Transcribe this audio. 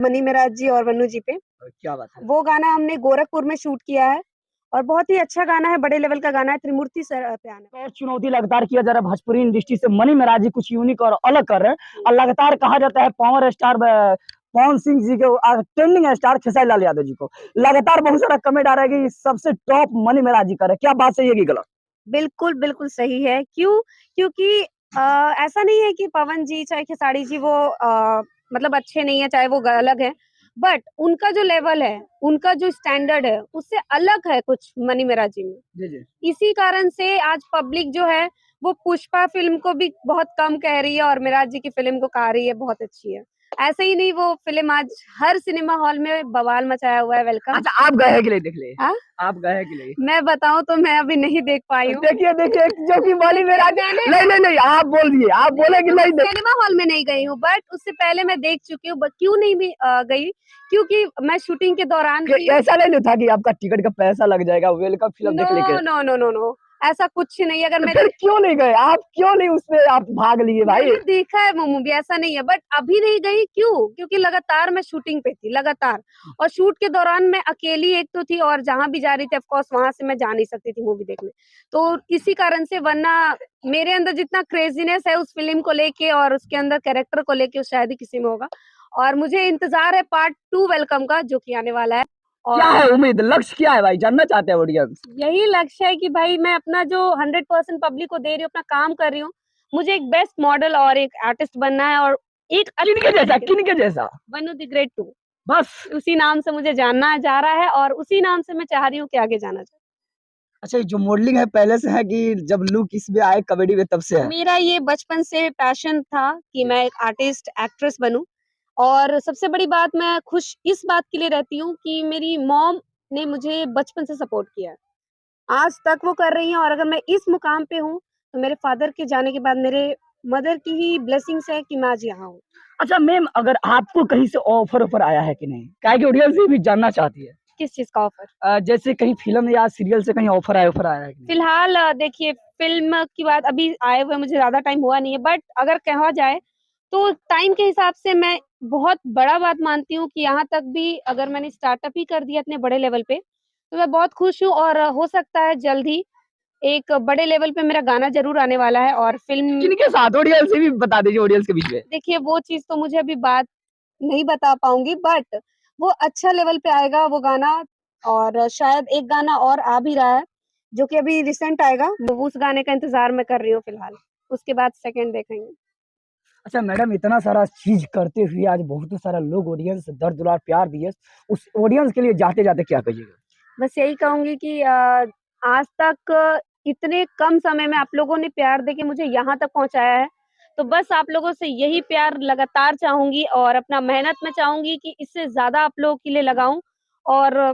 Money Meraj जी और वन्नू जी पे। क्या बात है। वो गाना हमने गोरखपुर में शूट किया है और बहुत ही अच्छा गाना है, बड़े लेवल का गाना है, त्रिमूर्ति सर पे आना है। और चुनौती लगातार किया जा रहा है भोजपुरी इंडस्ट्री से, मनी मेराज जी कुछ यूनिक और अलग कर रहे हैं और लगातार कहा जाता है पावर स्टार पवन सिंह जी के ट्रेंडिंग स्टार खेसारी लाल यादव जी को लगातार बहुत सारा कमेंट आ रहा है कि सबसे टॉप मनी मेराज जी कर रहे हैं। क्या बात सही है कि गलत? बिल्कुल, बिल्कुल सही है। क्यों? क्योंकि ऐसा नहीं है कि पवन जी चाहे खेसारी जी वो मतलब अच्छे नहीं है, चाहे वो अलग है, बट उनका जो लेवल है, उनका जो स्टैंडर्ड है, उससे अलग है कुछ मनी मेराज जी में। जी जी। इसी कारण से आज पब्लिक जो है वो पुष्पा फिल्म को भी बहुत कम कह रही है और मेराज जी की फिल्म को कह रही है बहुत अच्छी है। ऐसे ही नहीं, वो फिल्म आज हर सिनेमा हॉल में बवाल मचाया हुआ है। वेलकम। अच्छा, आप गए हैं कि नहीं देख ले? हाँ? आप गए हैं कि नहीं? मैं बताऊं तो मैं अभी नहीं देख पाई हूँ। देखिए देखिए, जो कि मनी मेराज नहीं नहीं नहीं, आप बोल दिए, आप बोले कि नहीं देख। सिनेमा हॉल में नहीं गई हूँ, बट उससे पहले मैं देख चुकी हूँ। क्यों नहीं भी गई? क्योंकि मैं शूटिंग के दौरान ऐसा नहीं था कि आपका टिकट का पैसा लग जाएगा वेलकम फिल्म नो देख लेके? नो नो नो नो, ऐसा कुछ नहीं। अगर मैं फिर क्यों नहीं गए आप? क्यों नहीं उसमें आप भाग लिए भाई? मैंने देखा है वो मूवी, ऐसा नहीं है, बट अभी नहीं गई। क्यों? क्योंकि लगातार मैं शूटिंग पे थी, लगातार। और शूट के दौरान मैं अकेली एक तो थी और जहां भी जा रही थी ऑफ कोर्स वहां से मैं जा नहीं सकती थी मूवी देखने। तो इसी कारण से, वरना मेरे अंदर जितना क्रेजीनेस है उस फिल्म को लेके और उसके अंदर कैरेक्टर को लेके, शायद ही किसी में होगा। और मुझे इंतजार है पार्ट 2 वेलकम का, जो कि आने वाला है। क्या और है उम्मीद, लक्ष्य क्या है भाई, जानना चाहते हैं ऑडियंस? यही लक्ष्य है कि भाई मैं अपना जो 100% पब्लिक को दे रही हूँ, अपना काम कर रही हूँ। मुझे एक बेस्ट मॉडल और एक आर्टिस्ट बनना है और एक किनके जैसा, किनके जैसा? वनु द ग्रेट 2, बस। उसी नाम से मुझे जानना जा रहा है और उसी नाम से मैं चाह रही हूँ कि आगे जाना चाहिए। अच्छा, ये जो मॉडलिंग है पहले से है कि जब लुक इसमें आए कॉमेडी में तब से है? मेरा ये बचपन से पैशन था कि मैं एक आर्टिस्ट एक्ट्रेस बनूं। और सबसे बड़ी बात, मैं खुश इस बात के लिए रहती हूँ कि मेरी मॉम ने मुझे बचपन से सपोर्ट किया है, आज तक वो कर रही हैं। और अगर मैं इस मुकाम पे हूँ तो मेरे फादर के जाने के बाद मेरे मदर की ही ब्लेसिंग्स है कि मैं आज यहाँ हूँ। अच्छा मैम, अगर आपको कहीं से ऑफर आया है कि नहीं, क्या कि ऑडियंस ये भी जानना चाहती है। किस चीज का ऑफर? जैसे कहीं फिल्म या सीरियल से कहीं ऑफर आया है कि नहीं? फिलहाल देखिए, फिल्म की बात अभी आए हुए मुझे ज्यादा टाइम हुआ नहीं है, बट अगर कहा जाए तो टाइम के हिसाब से मैं बहुत बड़ा बात मानती हूँ कि यहाँ तक भी अगर मैंने स्टार्टअप ही कर दिया इतने बड़े लेवल पे, तो मैं बहुत खुश हूँ। और हो सकता है जल्द ही एक बड़े लेवल पे मेरा गाना जरूर आने वाला है और फिल्म। किनके साथ, ऑडियंस से भी बता दीजिए, ऑडियंस के बीच में। देखिए, वो चीज तो मुझे अभी बात नहीं बता पाऊंगी, बट वो अच्छा लेवल पे आएगा वो गाना। और शायद एक गाना और आ भी रहा है जो कि अभी रिसेंट आएगा, वो उस गाने का इंतजार मैं कर रही हूँ फिलहाल। उसके बाद सेकंड देखेंगे। अच्छा मैडम, इतना सारा चीज करते हुए आज बहुत सारा लोग ऑडियंस दर्द दुलार प्यार दिए, उस ऑडियंस के लिए जाते जाते क्या कहिएगा? बस यही कहूंगी कि आज तक इतने कम समय में आप लोगों ने प्यार देके मुझे यहाँ तक पहुंचाया है, तो बस आप लोगों से यही प्यार लगातार चाहूंगी और अपना मेहनत में चाहूंगी कि इससे ज्यादा आप लोगों के लिए लगाऊं। और